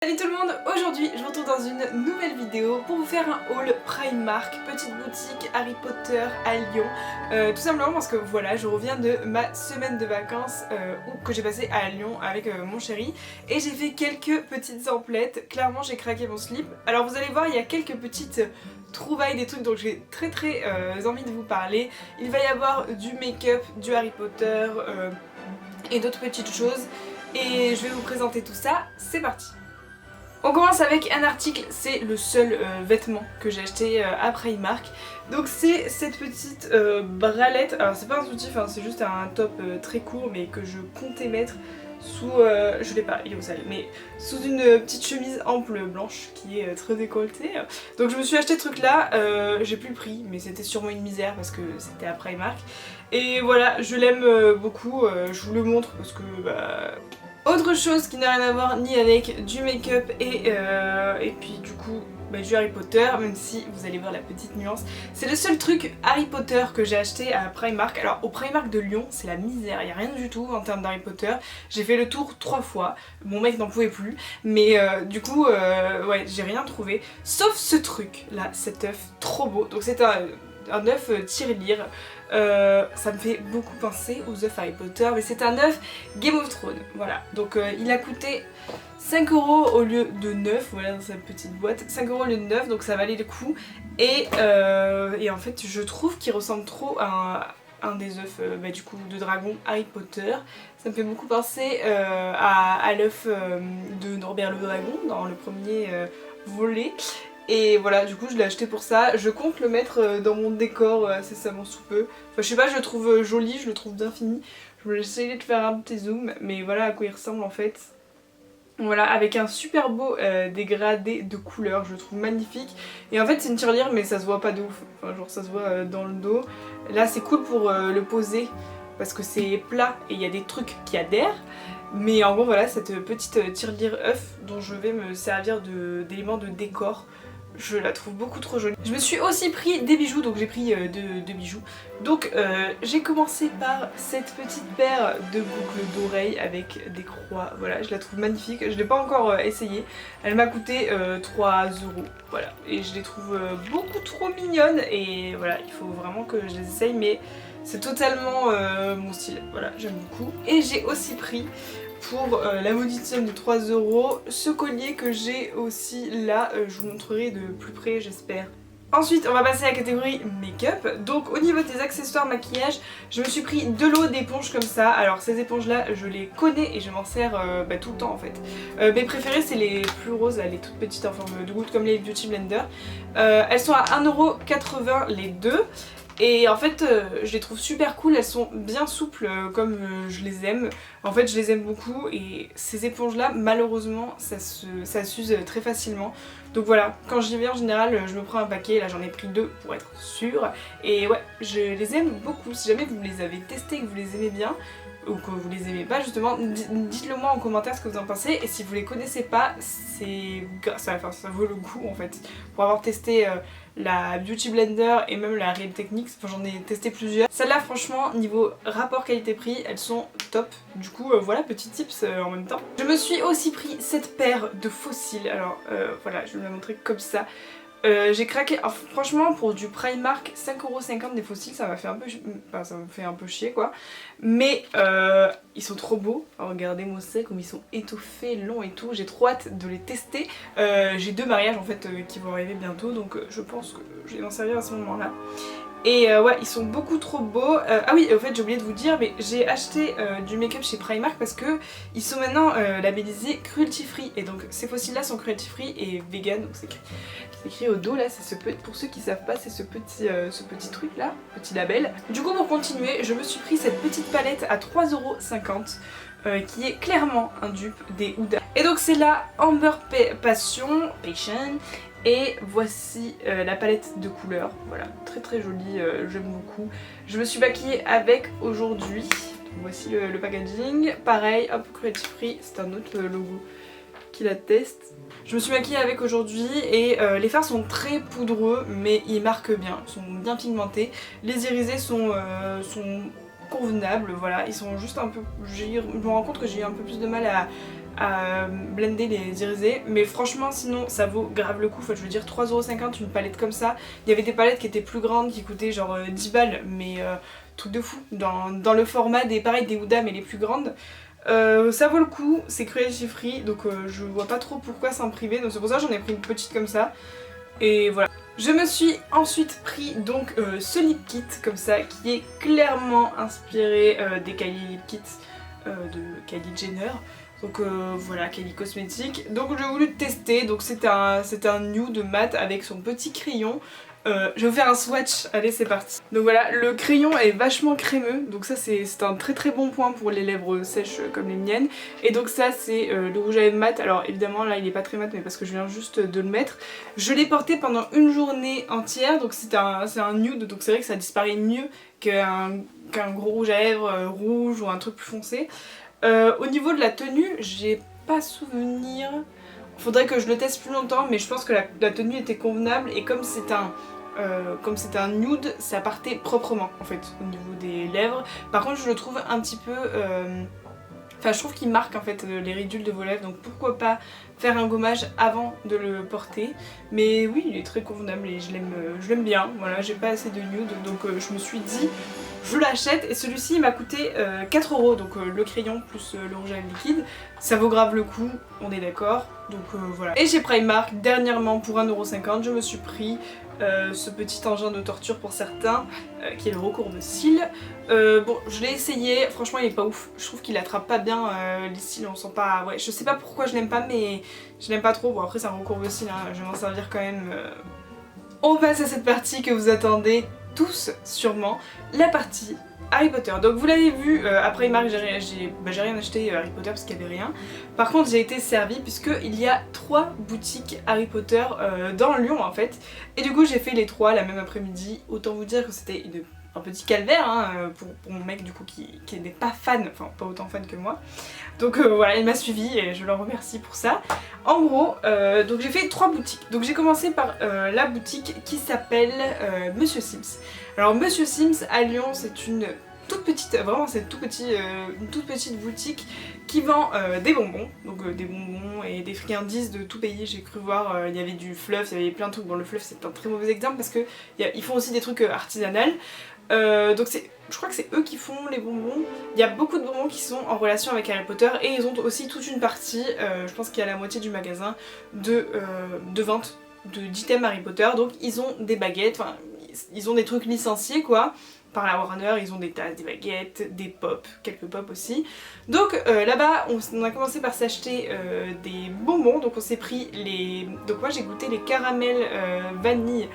Salut tout le monde, aujourd'hui je vous retrouve dans une nouvelle vidéo pour vous faire un haul Primark, petite boutique Harry Potter à Lyon. Tout simplement parce que voilà, je reviens de ma semaine de vacances que j'ai passée à Lyon avec mon chéri et j'ai fait quelques petites emplettes. Clairement j'ai craqué mon slip. Alors vous allez voir, il y a quelques petites trouvailles, des trucs dont j'ai très envie de vous parler. Il va y avoir du make-up, du Harry Potter et d'autres petites choses et je vais vous présenter tout ça, c'est parti. On commence avec un article, c'est le seul vêtement que j'ai acheté à Primark. Donc c'est cette petite bralette, alors c'est pas un soutif, hein, c'est juste un top très court mais que je comptais mettre sous, je l'ai pas, il est au sale, mais sous une petite chemise ample blanche qui est très décolletée. Donc je me suis acheté ce truc là, j'ai plus le prix mais c'était sûrement une misère parce que c'était à Primark. Et voilà, je l'aime beaucoup, je vous le montre parce que bah... Autre chose qui n'a rien à voir ni avec du make-up et puis du coup du Harry Potter, même si vous allez voir la petite nuance. C'est le seul truc Harry Potter que j'ai acheté à Primark. Alors au Primark de Lyon c'est la misère, il n'y a rien du tout en termes d'Harry Potter. J'ai fait le tour 3 fois, mon mec n'en pouvait plus. Mais du coup ouais, j'ai rien trouvé. Sauf ce truc là, cet œuf trop beau. Donc c'est un œuf tirelire. Ça me fait beaucoup penser aux œufs Harry Potter, mais c'est un œuf Game of Thrones, voilà. Donc il a coûté 5 € au lieu de 9, voilà, dans sa petite boîte. 5 € au lieu de 9, donc ça valait le coup. Et en fait, je trouve qu'il ressemble trop à un des œufs du coup de dragon Harry Potter. Ça me fait beaucoup penser à l'œuf de Norbert le Dragon dans le premier volet. Et voilà, du coup je l'ai acheté pour ça. Je compte le mettre dans mon décor incessamment sous peu. Enfin je sais pas, je le trouve joli, je le trouve bien fini. Je vais essayer de faire un petit zoom, mais voilà à quoi il ressemble en fait. Voilà, avec un super beau dégradé de couleurs, je le trouve magnifique. Et en fait c'est une tirelire mais ça se voit pas de ouf. Enfin genre ça se voit dans le dos. Là c'est cool pour le poser parce que c'est plat et il y a des trucs qui adhèrent. Mais en gros voilà, cette petite tirelire œuf dont je vais me servir d'élément de décor. Je la trouve beaucoup trop jolie. Je me suis aussi pris des bijoux, donc j'ai pris deux bijoux. Donc j'ai commencé par cette petite paire de boucles d'oreilles avec des croix. Voilà, je la trouve magnifique. Je l'ai pas encore essayée. Elle m'a coûté 3 €. Voilà, et je les trouve beaucoup trop mignonnes. Et voilà, il faut vraiment que je les essaye, mais c'est totalement mon style. Voilà, j'aime beaucoup. Et j'ai aussi pris pour la maudite somme de 3 € ce collier que j'ai aussi là, je vous montrerai de plus près j'espère. Ensuite on va passer à la catégorie make-up. Donc au niveau des accessoires maquillage, je me suis pris de l'eau d'éponge comme ça. Alors ces éponges là je les connais et je m'en sers tout le temps en fait. Mes préférées c'est les plus roses là, les toutes petites en forme de goutte comme les Beauty Blender. Elles sont à 1,80 € les deux. Et en fait je les trouve super cool, elles sont bien souples comme je les aime. En fait je les aime beaucoup et ces éponges là malheureusement ça s'use très facilement. Donc voilà, quand j'y vais en général je me prends un paquet, là j'en ai pris 2 pour être sûre. Et ouais, je les aime beaucoup. Si jamais vous les avez testés et que vous les aimez bien, ou que vous les aimez pas justement, dites-le moi en commentaire ce que vous en pensez. Et si vous les connaissez pas, ça vaut le coup en fait. Pour avoir testé la Beauty Blender et même la Real Techniques, enfin, j'en ai testé plusieurs. Celles-là franchement niveau rapport qualité-prix elles sont top. Du coup voilà, petit tips en même temps. Je me suis aussi pris cette paire de faux cils. Alors voilà, je vais vous la montrer comme ça. J'ai craqué, alors, franchement pour du Primark 5,50 € des faux cils ça m'a fait un peu, enfin, ça me fait un peu chier quoi. Mais ils sont trop beaux, alors, regardez moi c'est comme ils sont étoffés, longs et tout, j'ai trop hâte de les tester. J'ai 2 mariages en fait qui vont arriver bientôt donc je pense que je vais m'en servir à ce moment là. Et ouais, ils sont beaucoup trop beaux. Ah oui, en fait j'ai oublié de vous dire, mais j'ai acheté du make-up chez Primark parce que ils sont maintenant labellisés cruelty free. Et donc ces fossiles là sont cruelty free et vegan, donc c'est écrit au dos là, c'est pour ceux qui savent pas, c'est ce petit truc là, petit label. Du coup pour continuer, je me suis pris cette petite palette à 3,50 € qui est clairement un dupe des Huda. Et donc c'est la Amber Passion. Et voici la palette de couleurs, voilà, très jolie, j'aime beaucoup. Je me suis maquillée avec aujourd'hui, voici le packaging, pareil, hop, cruelty free, c'est un autre logo qui l'atteste. Je me suis maquillée avec aujourd'hui et les fards sont très poudreux mais ils marquent bien, ils sont bien pigmentés. Les irisés sont convenables, voilà, ils sont juste un peu... Je me rends compte que j'ai eu un peu plus de mal à blender les irisés, mais franchement sinon ça vaut grave le coup. Enfin, je veux dire 3,50€ une palette comme ça. Il y avait des palettes qui étaient plus grandes qui coûtaient genre 10 balles, mais truc de fou dans le format des pareil des Huda mais les plus grandes. Ça vaut le coup, c'est cruelty free, donc je vois pas trop pourquoi s'en priver, donc c'est pour ça que j'en ai pris une petite comme ça. Et voilà. Je me suis ensuite pris donc ce lip kit comme ça qui est clairement inspiré des Kylie lip kits de Kylie Jenner. Donc voilà, Kylie Cosmetics. Donc j'ai voulu tester, donc c'est un nude mat avec son petit crayon. Je vais faire un swatch, allez c'est parti. Donc voilà, le crayon est vachement crémeux, donc ça c'est un très très bon point pour les lèvres sèches comme les miennes. Et donc ça c'est le rouge à lèvres mat, alors évidemment là il est pas très mat mais parce que je viens juste de le mettre. Je l'ai porté pendant une journée entière, donc c'est un nude, donc c'est vrai que ça disparaît mieux qu'un gros rouge à lèvres rouge ou un truc plus foncé. Au niveau de la tenue, j'ai pas souvenir... Faudrait que je le teste plus longtemps, mais je pense que la tenue était convenable et comme c'est un nude, ça partait proprement en fait au niveau des lèvres. Par contre je le trouve un petit peu... Enfin je trouve qu'il marque en fait les ridules de vos lèvres, donc pourquoi pas faire un gommage avant de le porter. Mais oui, il est très convenable et je l'aime bien. Voilà, j'ai pas assez de nude, donc je me suis dit je l'achète et celui-ci il m'a coûté 4€, donc le crayon plus le rouge à lèvres liquide. Ça vaut grave le coup, on est d'accord. Donc voilà. Et chez Primark, dernièrement pour 1,50€, je me suis pris ce petit engin de torture pour certains, qui est le recourbe-cils. Bon, je l'ai essayé, franchement il est pas ouf. Je trouve qu'il attrape pas bien les cils, on sent pas... Ouais, je sais pas pourquoi je l'aime pas, mais je l'aime pas trop. Bon après c'est un recourbe-cils, hein, je vais m'en servir quand même. On passe à cette partie que vous attendez tous sûrement, la partie Harry Potter. Donc vous l'avez vu, à Primark j'ai rien acheté Harry Potter parce qu'il n'y avait rien. Par contre j'ai été servie puisqu'il y a 3 boutiques Harry Potter dans Lyon en fait. Et du coup j'ai fait les 3 la même après-midi. Autant vous dire que c'était un petit calvaire hein, pour mon mec du coup qui n'est pas fan, enfin pas autant fan que moi. Donc voilà, il m'a suivi et je le remercie pour ça. En gros, donc j'ai fait 3 boutiques. Donc j'ai commencé par la boutique qui s'appelle Monsieur Sims. Alors Monsieur Sims à Lyon, c'est une toute petite, vraiment c'est une toute petite boutique qui vend des bonbons, donc des bonbons et des friandises de tout pays. J'ai cru voir, il y avait du fluff, il y avait plein de trucs. Bon, le fluff c'est un très mauvais exemple parce que ils font aussi des trucs artisanaux. Donc je crois que c'est eux qui font les bonbons. Il y a beaucoup de bonbons qui sont en relation avec Harry Potter et ils ont aussi toute une partie, je pense qu'il y a la moitié du magasin de vente d'items Harry Potter. Donc ils ont des baguettes, enfin ils ont des trucs licenciés quoi. Par la Warner, ils ont des tasses, des baguettes, des pops, quelques pops aussi. Donc là-bas, on a commencé par s'acheter des bonbons. Donc on s'est pris les... Donc moi j'ai goûté les caramels vanille.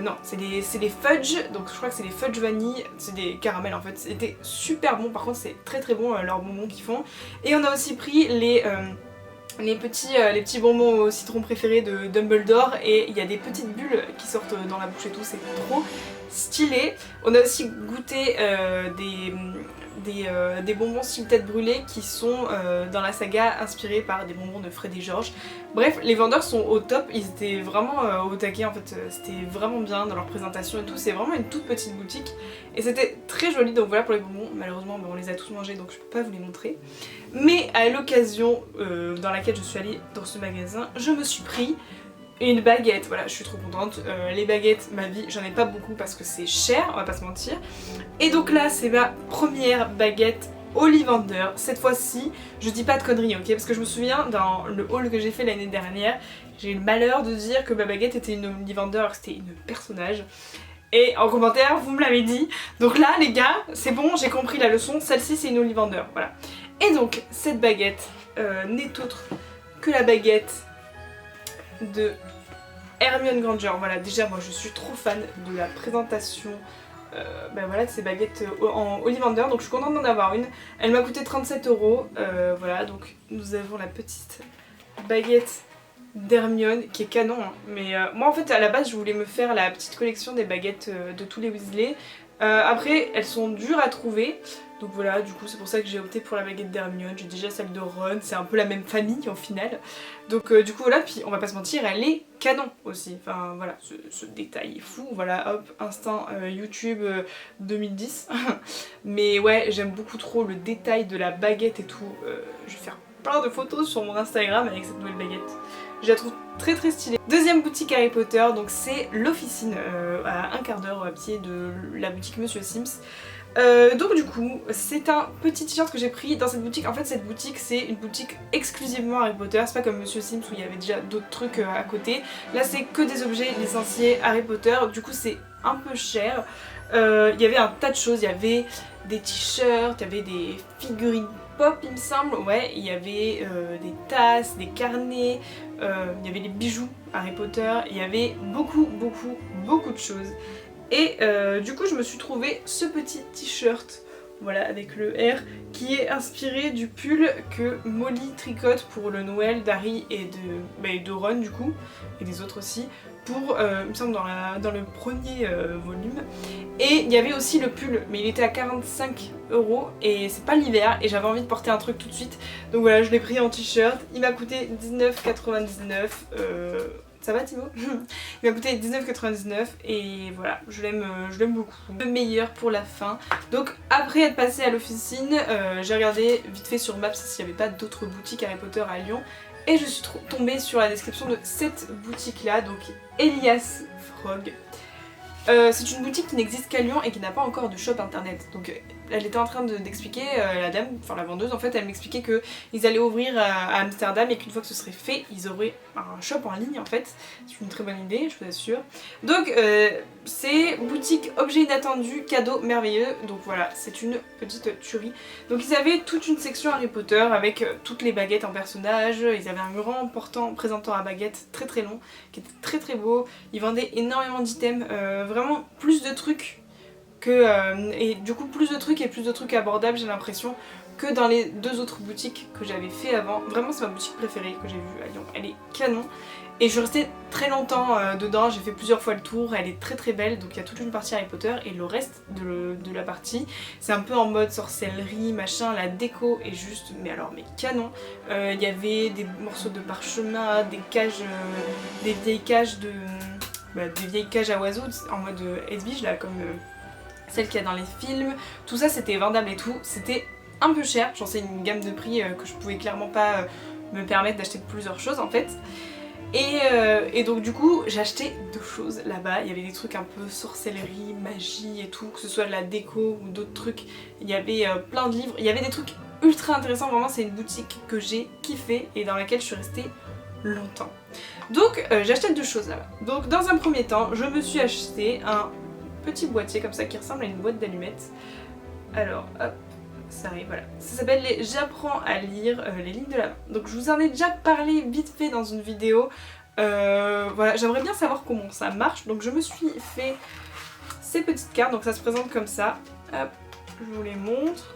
Non, c'est les fudge, donc je crois que c'est les fudge vanille, c'est des caramels en fait, c'était super bon, par contre c'est très très bon leurs bonbons qu'ils font. Et on a aussi pris les petits bonbons au citron préférés de Dumbledore et il y a des petites bulles qui sortent dans la bouche et tout, c'est trop stylé. On a aussi goûté des bonbons style tête brûlée qui sont dans la saga inspirés par des bonbons de Fred et George. Bref, les vendeurs sont au top, ils étaient vraiment au taquet en fait, c'était vraiment bien dans leur présentation et tout, c'est vraiment une toute petite boutique et c'était très joli. Donc voilà pour les bonbons, malheureusement on les a tous mangés donc je peux pas vous les montrer. Mais à l'occasion dans laquelle je suis allée dans ce magasin, je me suis pris une baguette, voilà je suis trop contente. Les baguettes, ma vie, j'en ai pas beaucoup parce que c'est cher, on va pas se mentir. Et donc là c'est ma première baguette Ollivander. Cette fois-ci, je dis pas de conneries, ok? Parce que je me souviens dans le haul que j'ai fait l'année dernière, j'ai eu le malheur de dire que ma baguette était une Ollivander alors que c'était une personnage. Et en commentaire, vous me l'avez dit. Donc là les gars, c'est bon, j'ai compris la leçon, celle-ci c'est une Ollivander, voilà. Et donc cette baguette n'est autre que la baguette de Hermione Granger. Voilà, déjà moi je suis trop fan de la présentation voilà, de ces baguettes en Ollivander, donc je suis contente d'en avoir une. Elle m'a coûté 37€, voilà, donc nous avons la petite baguette d'Hermione qui est canon hein. Mais moi en fait à la base je voulais me faire la petite collection des baguettes de tous les Weasley. Après elles sont dures à trouver, donc voilà, du coup c'est pour ça que j'ai opté pour la baguette d'Hermione. J'ai déjà celle de Ron, c'est un peu la même famille au final. Donc du coup voilà, puis on va pas se mentir, elle est canon aussi. Enfin voilà, ce détail est fou, voilà, hop, instant YouTube 2010. Mais ouais, j'aime beaucoup trop le détail de la baguette et tout, je vais faire plein de photos sur mon Instagram avec cette nouvelle baguette. Je la trouve très très stylée. Deuxième boutique Harry Potter, donc c'est l'officine, à un quart d'heure à pied de la boutique Monsieur Sims. Donc du coup, c'est un petit t-shirt que j'ai pris dans cette boutique. En fait, cette boutique, c'est une boutique exclusivement Harry Potter. C'est pas comme Monsieur Sims où il y avait déjà d'autres trucs à côté. Là, c'est que des objets licenciés Harry Potter. Du coup, c'est un peu cher. Il y avait un tas de choses. Il y avait des t-shirts, il y avait des figurines pop, il me semble. Ouais, il y avait des tasses, des carnets. Il y avait des bijoux Harry Potter. Il y avait beaucoup de choses. Et du coup je me suis trouvé ce petit t-shirt, voilà, avec le R, qui est inspiré du pull que Molly tricote pour le Noël d'Harry et de Ron du coup, et des autres aussi, pour, il me semble, dans le premier volume. Et il y avait aussi le pull, mais il était à 45 € et c'est pas l'hiver et j'avais envie de porter un truc tout de suite. Donc voilà, je l'ai pris en t-shirt, il m'a coûté 19,99 €. Ça va Timo? Il m'a coûté 19,99 € et voilà, je l'aime beaucoup. Le meilleur pour la fin. Donc après être passée à l'officine, j'ai regardé vite fait sur Maps s'il n'y avait pas d'autres boutiques Harry Potter à Lyon. Et je suis tombée sur la description de cette boutique là, donc Elias Frog. C'est une boutique qui n'existe qu'à Lyon et qui n'a pas encore de shop internet. Donc elle était en train d'expliquer, la dame, enfin la vendeuse en fait, elle m'expliquait qu'ils allaient ouvrir à Amsterdam et qu'une fois que ce serait fait, ils auraient un shop en ligne en fait. C'est une très bonne idée, je vous assure. Donc c'est boutique objet inattendu, cadeau merveilleux. Donc voilà, c'est une petite tuerie. Donc ils avaient toute une section Harry Potter avec toutes les baguettes en personnages. Ils avaient un grand présentoir à baguettes très très long qui était très très beau. Ils vendaient énormément d'items, vraiment plus de trucs et du coup plus de trucs abordables, j'ai l'impression, que dans les deux autres boutiques que j'avais fait avant. Vraiment c'est ma boutique préférée que j'ai vue à Lyon, elle est canon. Et je suis restée très longtemps dedans, j'ai fait plusieurs fois le tour, elle est très très belle. Donc il y a toute une partie Harry Potter et le reste de la partie, c'est un peu en mode sorcellerie, machin, la déco est juste, mais canon. Il y avait des morceaux de parchemin, des cages, des vieilles cages des vieilles cages à oiseaux en mode Edwige là, comme celle qu'il y a dans les films. Tout ça c'était vendable et tout, c'était un peu cher, j'en sais une gamme de prix que je pouvais clairement pas me permettre d'acheter plusieurs choses en fait. Et donc du coup j'ai acheté deux choses là-bas. Il y avait des trucs un peu sorcellerie, magie et tout, que ce soit de la déco ou d'autres trucs. Il y avait plein de livres, il y avait des trucs ultra intéressants, vraiment c'est une boutique que j'ai kiffé et dans laquelle je suis restée longtemps. Donc j'ai acheté deux choses là-bas. Donc dans un premier temps je me suis acheté un petit boîtier comme ça qui ressemble à une boîte d'allumettes. Alors hop, ça arrive, voilà. Ça s'appelle les J'apprends à lire les lignes de la main. Donc je vous en ai déjà parlé vite fait dans une vidéo. Voilà, j'aimerais bien savoir comment ça marche. Donc je me suis fait ces petites cartes. Donc ça se présente comme ça. Hop, je vous les montre.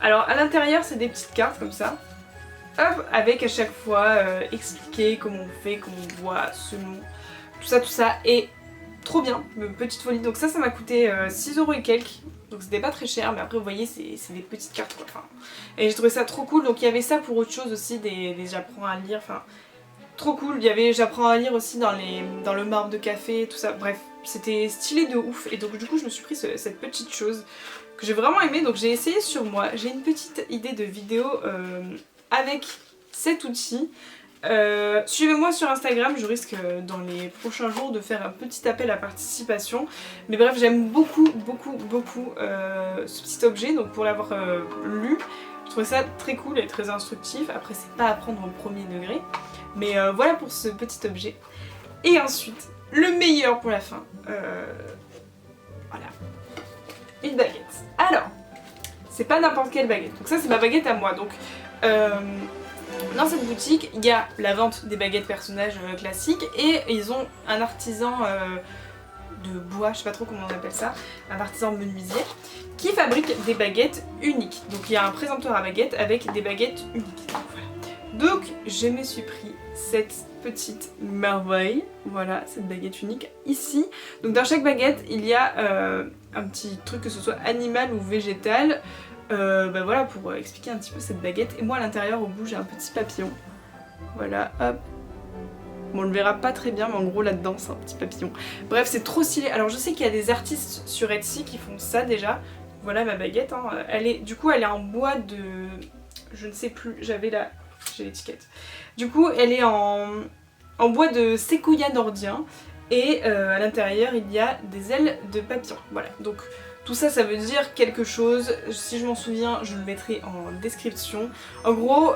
Alors à l'intérieur c'est des petites cartes comme ça. Hop, avec à chaque fois expliquer comment on fait, comment on voit, ce nom, tout ça. Et trop bien, petite folie. Donc ça m'a coûté 6 € et quelques. Donc c'était pas très cher, mais après vous voyez c'est des petites cartes quoi. Enfin, et j'ai trouvé ça trop cool. Donc il y avait ça pour autre chose aussi, des j'apprends à lire, enfin trop cool. Il y avait j'apprends à lire aussi dans le marbre de café, tout ça. Bref, c'était stylé de ouf. Et donc du coup je me suis pris cette petite chose que j'ai vraiment aimée. Donc j'ai essayé sur moi. J'ai une petite idée de vidéo avec cet outil. Suivez-moi sur Instagram, je risque dans les prochains jours de faire un petit appel à participation. Mais bref, j'aime beaucoup ce petit objet, donc pour l'avoir lu, je trouvais ça très cool et très instructif. Après c'est pas à prendre au premier degré, mais voilà pour ce petit objet. Et ensuite, le meilleur pour la fin, voilà, une baguette. Alors, c'est pas n'importe quelle baguette, donc ça c'est ma baguette à moi. Donc dans cette boutique, il y a la vente des baguettes personnages classiques et ils ont un artisan de bois, je sais pas trop comment on appelle ça, un artisan menuisier qui fabrique des baguettes uniques. Donc il y a un présentoir à baguettes avec des baguettes uniques. Voilà. Donc je me suis pris cette petite merveille, voilà, cette baguette unique ici. Donc dans chaque baguette, il y a un petit truc, que ce soit animal ou végétal. Bah voilà, pour expliquer un petit peu cette baguette. Et moi à l'intérieur au bout j'ai un petit papillon. Voilà, hop. Bon, on le verra pas très bien, mais en gros là-dedans c'est un petit papillon. Bref, c'est trop stylé. Alors je sais qu'il y a des artistes sur Etsy qui font ça déjà. Voilà ma baguette, hein. Du coup elle est en bois je ne sais plus, j'ai l'étiquette. Du coup elle est en bois de séquoia nordien et à l'intérieur il y a des ailes de papillon. Voilà, donc tout ça, ça veut dire quelque chose. Si je m'en souviens, je le mettrai en description. En gros,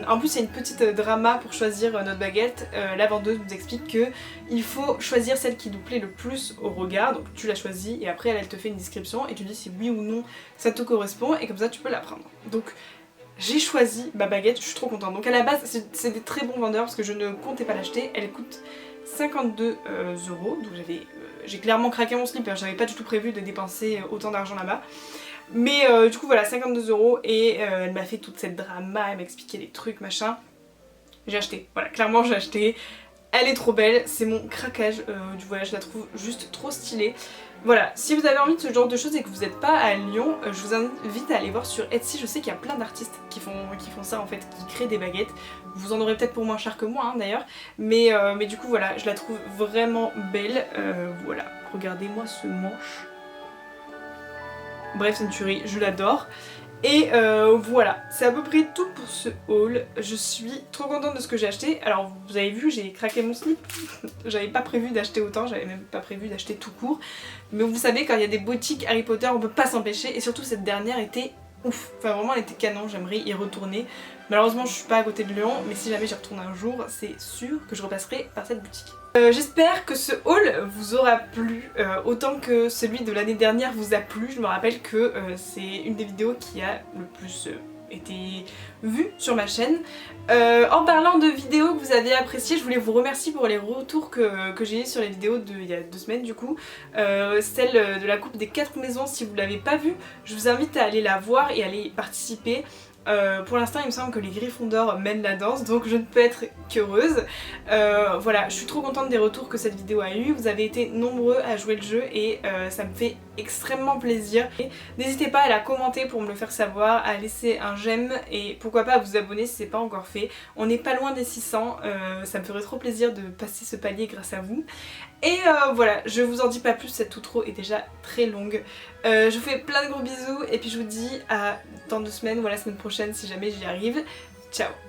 en plus il y a une petite drama pour choisir notre baguette. La vendeuse nous explique que il faut choisir celle qui nous plaît le plus au regard. Donc tu la choisis et après elle te fait une description et tu dis si oui ou non ça te correspond et comme ça tu peux la prendre. Donc j'ai choisi ma baguette, je suis trop contente. Donc à la base c'est des très bons vendeurs parce que je ne comptais pas l'acheter. Elle coûte 52 €, donc j'ai clairement craqué mon slip, hein. J'avais pas du tout prévu de dépenser autant d'argent là-bas. Mais du coup voilà, 52 € et elle m'a fait toute cette drama, elle m'a expliqué les trucs machin. J'ai acheté, voilà, clairement j'ai acheté. Elle est trop belle, c'est mon craquage du voyage, je la trouve juste trop stylée. Voilà, si vous avez envie de ce genre de choses et que vous n'êtes pas à Lyon, je vous invite à aller voir sur Etsy. Je sais qu'il y a plein d'artistes qui font ça en fait, qui créent des baguettes. Vous en aurez peut-être pour moins cher que moi hein, d'ailleurs. Mais du coup voilà, je la trouve vraiment belle. Voilà, regardez-moi ce manche. Bref, c'est une tuerie, je l'adore. Et voilà, c'est à peu près tout pour ce haul. Je suis trop contente de ce que j'ai acheté. Alors vous avez vu, j'ai craqué mon slip. J'avais pas prévu d'acheter autant, j'avais même pas prévu d'acheter tout court. Mais vous savez, quand il y a des boutiques Harry Potter, on peut pas s'empêcher. Et surtout cette dernière était ouf. Enfin vraiment elle était canon, j'aimerais y retourner. Malheureusement je suis pas à côté de Lyon, mais si jamais j'y retourne un jour, c'est sûr que je repasserai par cette boutique. J'espère que ce haul vous aura plu, autant que celui de l'année dernière vous a plu. Je me rappelle que c'est une des vidéos qui a le plus été vue sur ma chaîne. En parlant de vidéos que vous avez appréciées, je voulais vous remercier pour les retours que j'ai eu sur les vidéos il y a 2 semaines du coup. Celle de la coupe des 4 maisons, si vous l'avez pas vue, je vous invite à aller la voir et à aller y participer. Pour l'instant il me semble que les Gryffondors mènent la danse, donc je ne peux être qu'heureuse. Voilà, je suis trop contente des retours que cette vidéo a eu. Vous avez été nombreux à jouer le jeu et ça me fait extrêmement plaisir. N'hésitez pas à la commenter pour me le faire savoir, à laisser un j'aime et pourquoi pas à vous abonner si c'est pas encore fait. On n'est pas loin des 600, ça me ferait trop plaisir de passer ce palier grâce à vous. Et voilà, je vous en dis pas plus, cette outro est déjà très longue. Je vous fais plein de gros bisous et puis je vous dis à dans 2 semaines ou à la semaine prochaine si jamais j'y arrive. Ciao!